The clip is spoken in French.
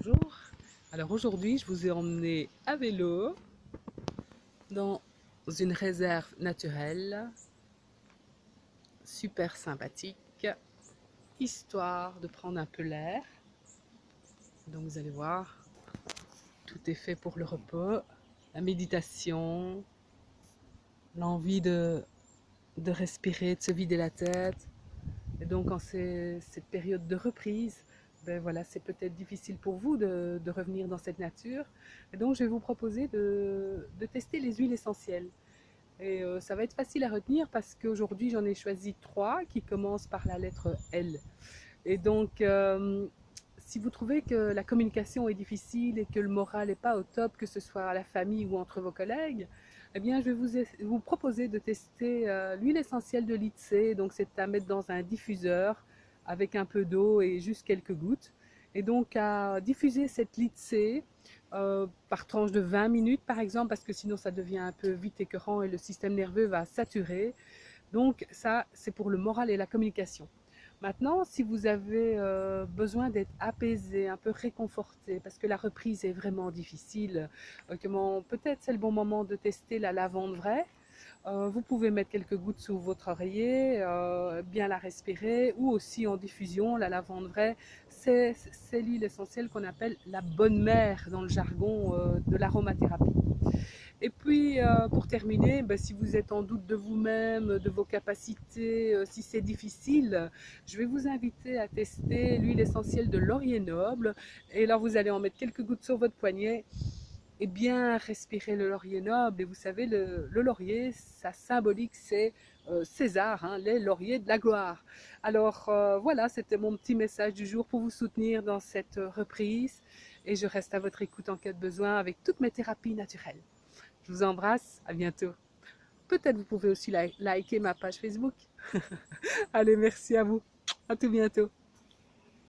bonjour. Alors aujourd'hui, je vous ai emmené à vélo dans une réserve naturelle super sympathique, histoire de prendre un peu l'air. Donc vous allez voir, tout est fait pour le repos, la méditation, l'envie de respirer, de se vider la tête. Et donc en cette période de reprise, ben voilà, c'est peut-être difficile pour vous de revenir dans cette nature. Et donc je vais vous proposer de tester les huiles essentielles. Et ça va être facile à retenir parce qu'aujourd'hui j'en ai choisi 3 qui commencent par la lettre L. Et donc si vous trouvez que la communication est difficile et que le moral n'est pas au top, que ce soit à la famille ou entre vos collègues, eh bien, je vais vous proposer de tester l'huile essentielle de Litsé. Donc, c'est à mettre dans un diffuseur avec un peu d'eau et juste quelques gouttes. Et donc, à diffuser cette Litsé par tranche de 20 minutes, par exemple, parce que sinon, ça devient un peu vite écœurant et le système nerveux va saturer. Donc, ça, c'est pour le moral et la communication. Maintenant, si vous avez besoin d'être apaisé, un peu réconforté, parce que la reprise est vraiment difficile, peut-être c'est le bon moment de tester la lavande vraie. Vous pouvez mettre quelques gouttes sous votre oreiller, bien la respirer, ou aussi en diffusion, la lavande vraie, c'est l'huile essentielle qu'on appelle la bonne mère dans le jargon de l'aromathérapie. Et puis, pour terminer, ben, si vous êtes en doute de vous-même, de vos capacités, si c'est difficile, je vais vous inviter à tester l'huile essentielle de laurier noble. Et là, vous allez en mettre quelques gouttes sur votre poignet et bien respirer le laurier noble. Et vous savez, le laurier, sa symbolique, c'est César, hein, les lauriers de la gloire. Alors voilà, c'était mon petit message du jour pour vous soutenir dans cette reprise. Et je reste à votre écoute en cas de besoin avec toutes mes thérapies naturelles. Je vous embrasse, à bientôt. Peut-être vous pouvez aussi liker ma page Facebook. Allez, merci à vous. À tout bientôt.